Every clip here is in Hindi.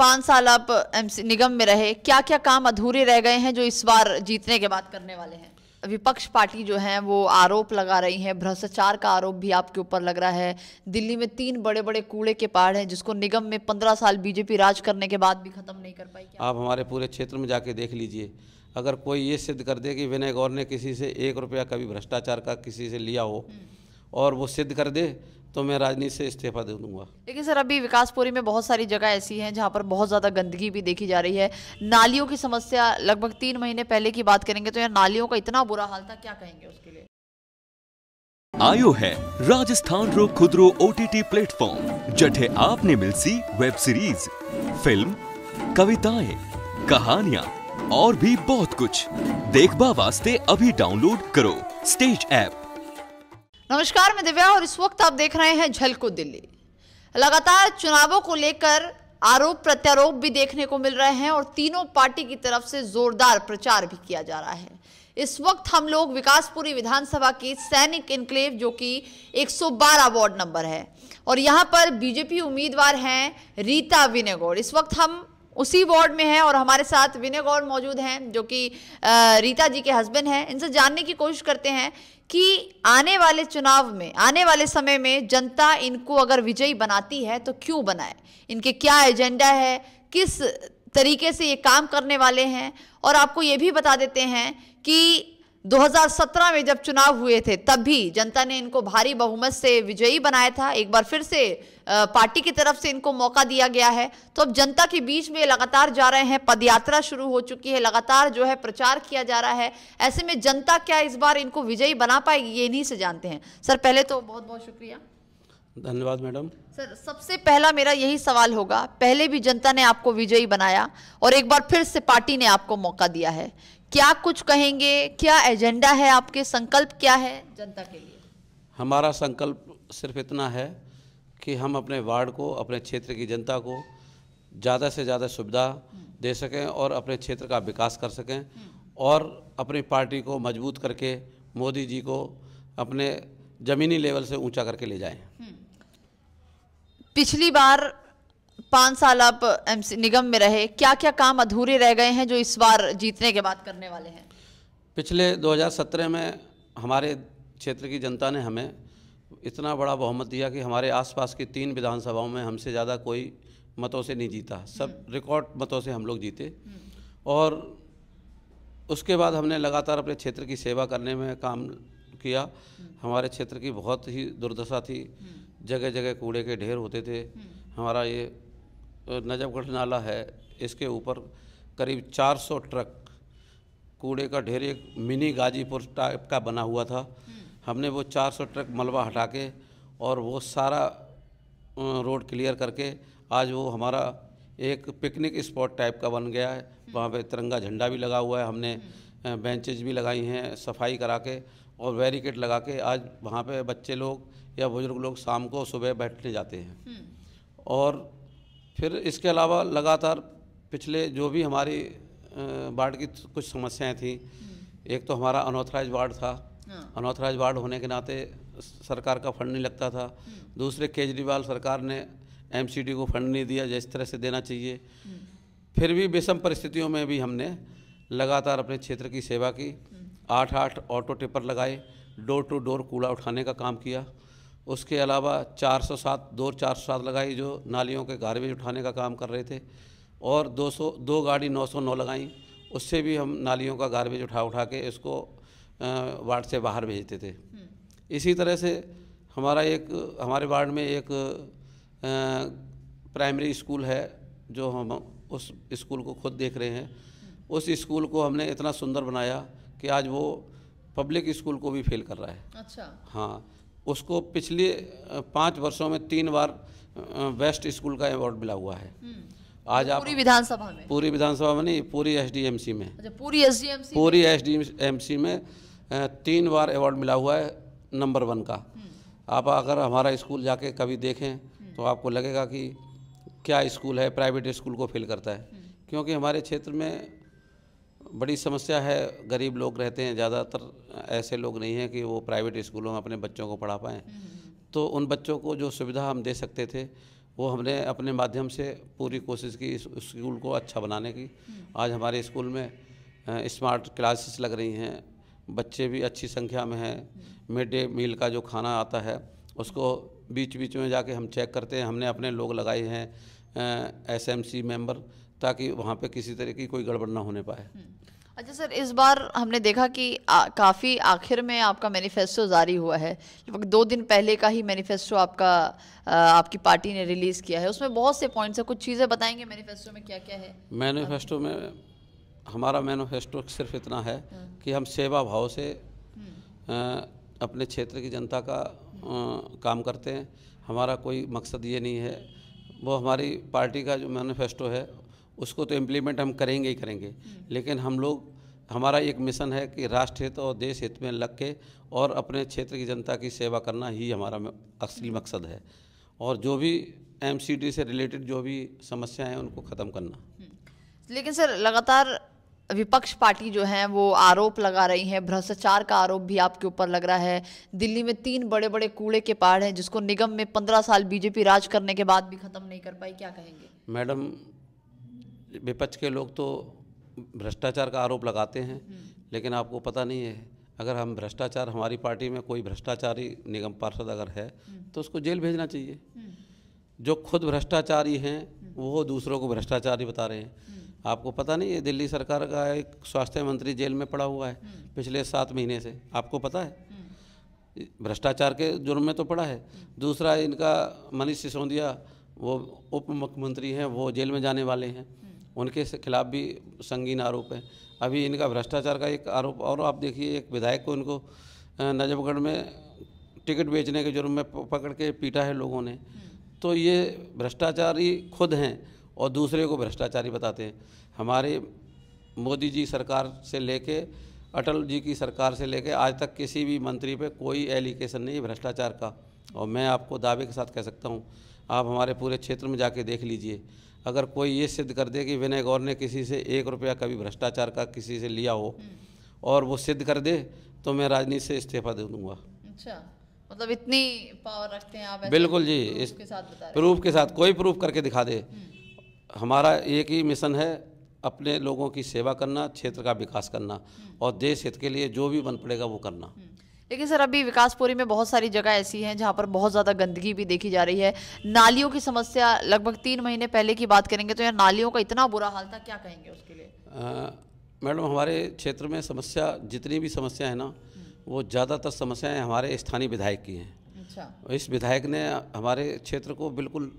5 साल आप एमसी निगम में रहे, क्या क्या काम अधूरे रह गए हैं जो इस बार जीतने के बाद करने वाले हैं? विपक्ष पार्टी जो है वो आरोप लगा रही है, भ्रष्टाचार का आरोप भी आपके ऊपर लग रहा है। दिल्ली में 3 बड़े बड़े कूड़े के पहाड़ हैं जिसको निगम में 15 साल बीजेपी राज करने के बाद भी खत्म नहीं कर पाई। क्या आप हमारे पूरे क्षेत्र में जाके देख लीजिए, अगर कोई ये सिद्ध कर दे कि विनय गौर ने किसी से 1 रुपया कभी भ्रष्टाचार का किसी से लिया हो और वो सिद्ध कर दे तो मैं राजनीति से इस्तीफा दे दूंगा। लेकिन सर अभी विकासपुरी में बहुत सारी जगह ऐसी हैं जहां पर बहुत ज़्यादा गंदगी भी देखी जा रही है। नालियों की समस्या लगभग 3 महीने पहले की बात करेंगे तो यहाँ नालियों का इतना बुरा हाल था, क्या कहेंगे उसके लिए? आयो है राजस्थान रो खुदरो OTT प्लेटफॉर्म जठे आपने मिलसी वेब सीरीज, फिल्म, कविताएं, कहानियां और भी बहुत कुछ देखबा वास्ते अभी डाउनलोड करो स्टेज ऐप। नमस्कार, मैं दिव्या और इस वक्त आप देख रहे हैं झलको दिल्ली। लगातार चुनावों को लेकर आरोप प्रत्यारोप भी देखने को मिल रहे हैं और तीनों पार्टी की तरफ से जोरदार प्रचार भी किया जा रहा है। इस वक्त हम लोग विकासपुरी विधानसभा की सैनिक एन्क्लेव जो कि 112 वार्ड नंबर है और यहाँ पर बीजेपी उम्मीदवार हैं रीता विनय गौड़। इस वक्त हम उसी वार्ड में हैं और हमारे साथ विनय गौड़ मौजूद हैं जो कि रीता जी के हस्बैंड हैं। इनसे जानने की कोशिश करते हैं कि आने वाले चुनाव में, आने वाले समय में जनता इनको अगर विजयी बनाती है तो क्यों बनाए, इनके क्या एजेंडा है, किस तरीके से ये काम करने वाले हैं। और आपको ये भी बता देते हैं कि 2017 में जब चुनाव हुए थे तब भी जनता ने इनको भारी बहुमत से विजयी बनाया था। एक बार फिर से पार्टी की तरफ से इनको मौका दिया गया है। तो अब जनता के बीच में लगातार जा रहे हैं, पदयात्रा शुरू हो चुकी है, लगातार जो है प्रचार किया जा रहा है। ऐसे में जनता क्या इस बार इनको विजयी बना पाएगी, ये इन्हीं से जानते हैं। सर पहले तो बहुत बहुत शुक्रिया। धन्यवाद मैडम। सर सबसे पहला मेरा यही सवाल होगा, पहले भी जनता ने आपको विजयी बनाया और एक बार फिर से पार्टी ने आपको मौका दिया है, क्या कुछ कहेंगे, क्या एजेंडा है आपके, संकल्प क्या है जनता के लिए? हमारा संकल्प सिर्फ इतना है कि हम अपने वार्ड को, अपने क्षेत्र की जनता को ज़्यादा से ज़्यादा सुविधा दे सकें और अपने क्षेत्र का विकास कर सकें और अपनी पार्टी को मजबूत करके मोदी जी को अपने ज़मीनी लेवल से ऊंचा करके ले जाएं। पिछली बार 5 साल आप एमसी निगम में रहे, क्या क्या काम अधूरे रह गए हैं जो इस बार जीतने के बाद करने वाले हैं? पिछले 2017 में हमारे क्षेत्र की जनता ने हमें इतना बड़ा बहुमत दिया कि हमारे आसपास की 3 विधानसभाओं में हमसे ज़्यादा कोई मतों से नहीं जीता, सब रिकॉर्ड मतों से हम लोग जीते। और उसके बाद हमने लगातार अपने क्षेत्र की सेवा करने में काम किया। हमारे क्षेत्र की बहुत ही दुर्दशा थी, जगह जगह कूड़े के ढेर होते थे। हमारा ये नजफगढ़ नाला है, इसके ऊपर करीब 400 ट्रक कूड़े का ढेर, एक मिनी गाजीपुर टाइप का बना हुआ था। हमने वो 400 ट्रक मलबा हटा के और वो सारा रोड क्लियर करके आज वो हमारा एक पिकनिक स्पॉट टाइप का बन गया है। वहाँ पे तिरंगा झंडा भी लगा हुआ है, हमने बेंचेज भी लगाई हैं सफाई करा के और बैरिकेड लगा के। आज वहाँ पे बच्चे लोग या बुजुर्ग लोग शाम को सुबह बैठने जाते हैं। और फिर इसके अलावा लगातार पिछले जो भी हमारी वार्ड की कुछ समस्याएं थी, एक तो हमारा अनऑथराइज वार्ड था। अनऑथराइज वार्ड होने के नाते सरकार का फंड नहीं लगता था। दूसरे केजरीवाल सरकार ने MCD को फंड नहीं दिया जिस तरह से देना चाहिए। फिर भी विषम परिस्थितियों में भी हमने लगातार अपने क्षेत्र की सेवा की। 8 ऑटो टिपर लगाए, डोर टू डोर कूड़ा उठाने का काम किया। उसके अलावा 407 लगाई जो नालियों के गार्बेज उठाने का काम कर रहे थे। और 2 गाड़ी 909 लगाई, उससे भी हम नालियों का गार्बेज उठा के इसको वार्ड से बाहर भेजते थे। इसी तरह से हमारे वार्ड में एक प्राइमरी स्कूल है जो हम उस स्कूल को खुद देख रहे हैं। उस स्कूल को हमने इतना सुंदर बनाया कि आज वो पब्लिक स्कूल को भी फेल कर रहा है। अच्छा। हाँ, उसको पिछले 5 वर्षों में 3 बार बेस्ट स्कूल का अवार्ड मिला हुआ है। आज आप पूरी विधानसभा में? पूरी विधानसभा में नहीं, पूरी SDMC में। अच्छा, पूरी SDMC में 3 बार अवार्ड मिला हुआ है नंबर 1 का। आप अगर हमारा स्कूल जाके कभी देखें तो आपको लगेगा कि क्या स्कूल है, प्राइवेट स्कूल को फेल करता है। क्योंकि हमारे क्षेत्र में बड़ी समस्या है, गरीब लोग रहते हैं, ज़्यादातर ऐसे लोग नहीं हैं कि वो प्राइवेट स्कूलों में अपने बच्चों को पढ़ा पाएँ। तो उन बच्चों को जो सुविधा हम दे सकते थे वो हमने अपने माध्यम से पूरी कोशिश की इस स्कूल को अच्छा बनाने की। आज हमारे स्कूल में स्मार्ट क्लासेस लग रही हैं, बच्चे भी अच्छी संख्या में हैं। मिड डे मील का जो खाना आता है उसको बीच बीच में जाके हम चेक करते हैं। हमने अपने लोग लगाए हैं SMC मेंबर, ताकि वहाँ पे किसी तरह की कोई गड़बड़ ना होने पाए। अच्छा सर, इस बार हमने देखा कि काफ़ी आखिर में आपका मैनिफेस्टो जारी हुआ है। लगभग 2 दिन पहले का ही मैनिफेस्टो आपकी पार्टी ने रिलीज़ किया है। उसमें बहुत से पॉइंट्स हैं, कुछ चीज़ें बताएंगे मैनिफेस्टो में क्या क्या है? मैनिफेस्टो में हमारा मैनिफेस्टो सिर्फ इतना है कि हम सेवा भाव से अपने क्षेत्र की जनता का काम करते हैं। हमारा कोई मकसद ये नहीं है। वो हमारी पार्टी का जो मैनिफेस्टो है उसको तो इम्प्लीमेंट हम करेंगे ही करेंगे, लेकिन हमारा एक मिशन है कि राष्ट्र हित और देश हित में लग के और अपने क्षेत्र की जनता की सेवा करना ही हमारा असली मकसद है, और जो भी MCD से रिलेटेड जो भी समस्याएं हैं उनको ख़त्म करना। लेकिन सर, लगातार विपक्ष पार्टी जो है वो आरोप लगा रही है, भ्रष्टाचार का आरोप भी आपके ऊपर लग रहा है। दिल्ली में 3 बड़े बड़े कूड़े के पहाड़ हैं जिसको निगम में 15 साल BJP राज करने के बाद भी ख़त्म नहीं कर पाई, क्या कहेंगे? मैडम, विपक्ष के लोग तो भ्रष्टाचार का आरोप लगाते हैं, लेकिन आपको पता नहीं है, अगर हम भ्रष्टाचार, हमारी पार्टी में कोई भ्रष्टाचारी निगम पार्षद अगर है तो उसको जेल भेजना चाहिए। जो खुद भ्रष्टाचारी हैं वो दूसरों को भ्रष्टाचारी बता रहे हैं। आपको पता नहीं है, दिल्ली सरकार का एक स्वास्थ्य मंत्री जेल में पड़ा हुआ है पिछले 7 महीने से, आपको पता है? भ्रष्टाचार के जुर्म में तो पड़ा है। दूसरा, इनका मनीष सिसोदिया, वो उप मुख्यमंत्री हैं, वो जेल में जाने वाले हैं, उनके खिलाफ भी संगीन आरोप है। अभी इनका भ्रष्टाचार का एक आरोप और आप देखिए, एक विधायक को इनको नजफगढ़ में टिकट बेचने के जुर्म में पकड़ के पीटा है लोगों ने। तो ये भ्रष्टाचारी खुद हैं और दूसरे को भ्रष्टाचारी बताते हैं। हमारे मोदी जी सरकार से लेके अटल जी की सरकार से लेके आज तक किसी भी मंत्री पे कोई एलिगेशन नहीं है भ्रष्टाचार का। और मैं आपको दावे के साथ कह सकता हूँ, आप हमारे पूरे क्षेत्र में जाके देख लीजिए, अगर कोई ये सिद्ध कर दे कि विनय गौर ने किसी से 1 रुपया कभी भ्रष्टाचार का किसी से लिया हो और वो सिद्ध कर दे, तो मैं राजनीति से इस्तीफा दे दूंगा। अच्छा, मतलब इतनी पावर रखते हैं आप? बिल्कुल जी, इस प्रूफ के साथ, कोई प्रूफ करके दिखा दे। हमारा एक ही मिशन है, अपने लोगों की सेवा करना, क्षेत्र का विकास करना और देश हित के लिए जो भी बन पड़ेगा वो करना। लेकिन सर, अभी विकासपुरी में बहुत सारी जगह ऐसी हैं जहाँ पर बहुत ज़्यादा गंदगी भी देखी जा रही है। नालियों की समस्या, लगभग 3 महीने पहले की बात करेंगे तो यहाँ नालियों का इतना बुरा हाल था, क्या कहेंगे उसके लिए? मैडम, हमारे क्षेत्र में समस्या, जितनी भी समस्या है ना, वो ज़्यादातर समस्याएं हमारे स्थानीय विधायक की हैं। अच्छा। इस विधायक ने हमारे क्षेत्र को बिल्कुल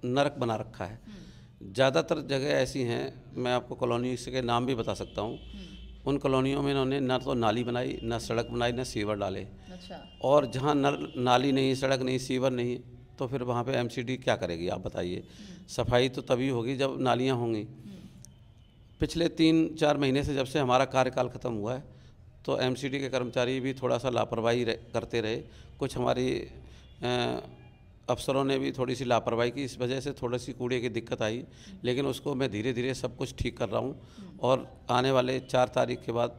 नरक बना रखा है। ज़्यादातर जगह ऐसी हैं, मैं आपको कॉलोनी के नाम भी बता सकता हूँ। उन कॉलोनियों में इन्होंने न तो नाली बनाई, न सड़क बनाई, न सीवर डाले। अच्छा। और जहाँ नाली नहीं, सड़क नहीं, सीवर नहीं, तो फिर वहाँ पे MCD क्या करेगी, आप बताइए? सफाई तो तभी होगी जब नालियाँ होंगी। पिछले 3-4 महीने से जब से हमारा कार्यकाल ख़त्म हुआ है, तो MCD के कर्मचारी भी थोड़ा सा लापरवाही करते रहे। कुछ हमारी अफसरों ने भी थोड़ी सी लापरवाही की, इस वजह से थोड़ी सी कूड़े की दिक्कत आई, लेकिन उसको मैं धीरे धीरे सब कुछ ठीक कर रहा हूँ। और आने वाले 4 तारीख के बाद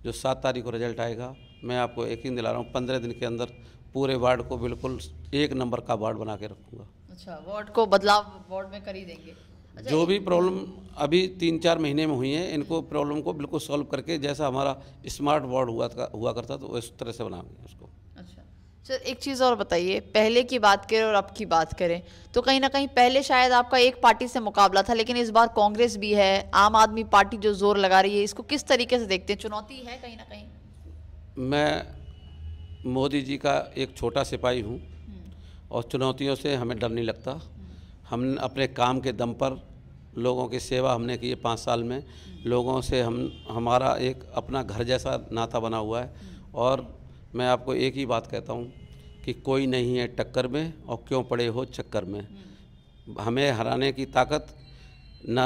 जो 7 तारीख को रिजल्ट आएगा, मैं आपको यकीन दिला रहा हूँ 15 दिन के अंदर पूरे वार्ड को बिल्कुल 1 नंबर का वार्ड बना के रखूँगा। अच्छा, वार्ड को बदलाव वार्ड में कर ही देंगे? अच्छा, जो भी प्रॉब्लम अभी 3-4 महीने में हुई है, इनको प्रॉब्लम को बिल्कुल सॉल्व करके, जैसा हमारा स्मार्ट वार्ड हुआ करता तो इस तरह से बनाएंगे उसको। अच्छा सर, एक चीज़ और बताइए, पहले की बात करें और अब की बात करें तो कहीं ना कहीं पहले शायद आपका एक पार्टी से मुकाबला था, लेकिन इस बार कांग्रेस भी है, आम आदमी पार्टी जो जोर लगा रही है, इसको किस तरीके से देखते हैं? चुनौती है कहीं ना कहीं? मैं मोदी जी का एक छोटा सिपाही हूँ और चुनौतियों से हमें डर नहीं लगता। हम अपने काम के दम पर लोगों की सेवा हमने की है 5 साल में। लोगों से हमारा एक अपना घर जैसा नाता बना हुआ है। और मैं आपको एक ही बात कहता हूँ कि कोई नहीं है टक्कर में और क्यों पड़े हो चक्कर में। हमें हराने की ताकत न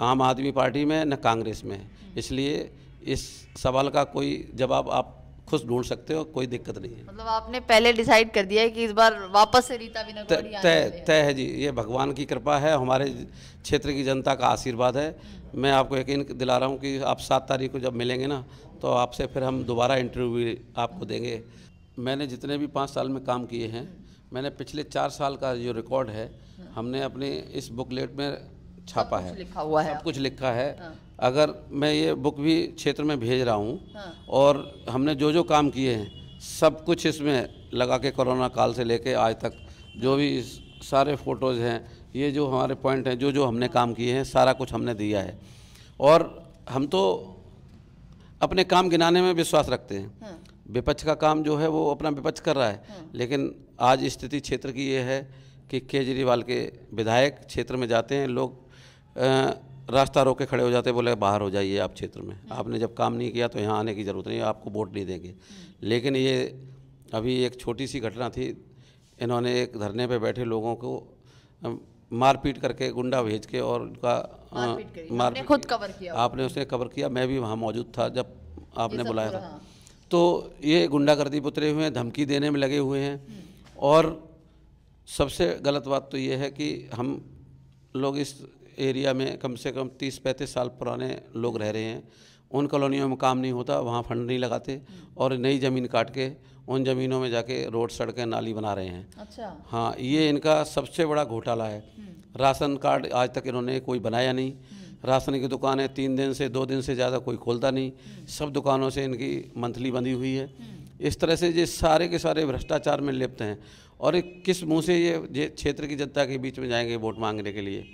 आम आदमी पार्टी में न कांग्रेस में। इसलिए इस सवाल का कोई जवाब आप खुद ढूंढ सकते हो, कोई दिक्कत नहीं है। मतलब आपने पहले डिसाइड कर दिया है कि इस बार वापस से रीता बिना गौरी आने वाले हैं? तय है जी, ये भगवान की कृपा है, हमारे क्षेत्र की जनता का आशीर्वाद है। मैं आपको यकीन दिला रहा हूँ कि आप 7 तारीख को जब मिलेंगे ना, तो आपसे फिर हम दोबारा इंटरव्यू आपको देंगे। मैंने जितने भी 5 साल में काम किए हैं मैंने पिछले 4 साल का जो रिकॉर्ड है हमने अपने इस बुकलेट में छापा है, लिखा हुआ है, सब कुछ लिखा है। अगर मैं ये बुक भी क्षेत्र में भेज रहा हूँ और हमने जो जो काम किए हैं सब कुछ इसमें लगा के, कोरोना काल से लेके आज तक जो भी सारे फ़ोटोज़ हैं, ये जो हमारे पॉइंट हैं, जो जो हमने काम किए हैं सारा कुछ हमने दिया है। और हम तो अपने काम गिनाने में विश्वास रखते हैं। विपक्ष का काम जो है वो अपना विपक्ष कर रहा है, लेकिन आज स्थिति क्षेत्र की ये है कि केजरीवाल के विधायक क्षेत्र में जाते हैं, लोग रास्ता रोक के खड़े हो जाते हैं, बोले बाहर हो जाइए आप क्षेत्र में, आपने जब काम नहीं किया तो यहाँ आने की ज़रूरत नहीं है, आपको वोट नहीं देंगे। लेकिन ये अभी एक छोटी सी घटना थी, इन्होंने एक धरने पे बैठे लोगों को मारपीट करके, गुंडा भेज के और उनका मारपीट खुद कवर किया, आपने उसने कवर किया, मैं भी वहाँ मौजूद था जब आपने बुलाया था। तो ये गुंडागर्दी पे उतरे हुए हैं, धमकी देने में लगे हुए हैं। और सबसे गलत बात तो ये है कि हम लोग इस एरिया में कम से कम 30-35 साल पुराने लोग रह रहे हैं, उन कॉलोनियों में काम नहीं होता, वहाँ फंड नहीं लगाते और नई ज़मीन काट के उन ज़मीनों में जाके रोड, सड़कें, नाली बना रहे हैं। अच्छा। हाँ, ये इनका सबसे बड़ा घोटाला है। राशन कार्ड आज तक इन्होंने कोई बनाया नहीं, राशन की दुकानें 3 दिन से 2 दिन से ज़्यादा कोई खोलता नहीं, सब दुकानों से इनकी मंथली बंधी हुई है। इस तरह से ये सारे के सारे भ्रष्टाचार में लिप्त हैं और किस मुंह से ये क्षेत्र की जनता के बीच में जाएंगे वोट मांगने के लिए।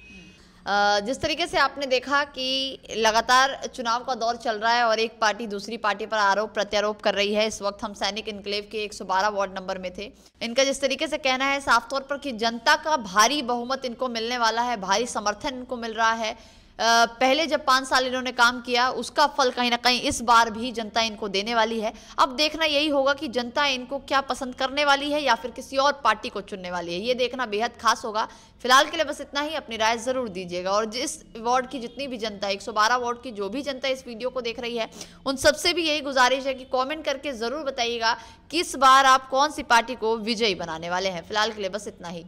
जिस तरीके से आपने देखा कि लगातार चुनाव का दौर चल रहा है और एक पार्टी दूसरी पार्टी पर आरोप प्रत्यारोप कर रही है। इस वक्त हम सैनिक एन्क्लेव के 112 वार्ड नंबर में थे। इनका जिस तरीके से कहना है साफ तौर पर कि जनता का भारी बहुमत इनको मिलने वाला है, भारी समर्थन इनको मिल रहा है। पहले जब 5 साल इन्होंने काम किया उसका फल कहीं ना कहीं इस बार भी जनता इनको देने वाली है। अब देखना यही होगा कि जनता इनको क्या पसंद करने वाली है या फिर किसी और पार्टी को चुनने वाली है, ये देखना बेहद खास होगा। फिलहाल के लिए बस इतना ही, अपनी राय जरूर दीजिएगा। और जिस वार्ड की जितनी भी जनता, 112 वार्ड की जो भी जनता इस वीडियो को देख रही है, उन सबसे भी यही गुजारिश है कि कमेंट करके जरूर बताइएगा कि इस बार आप कौन सी पार्टी को विजयी बनाने वाले हैं। फिलहाल के लिए बस इतना ही।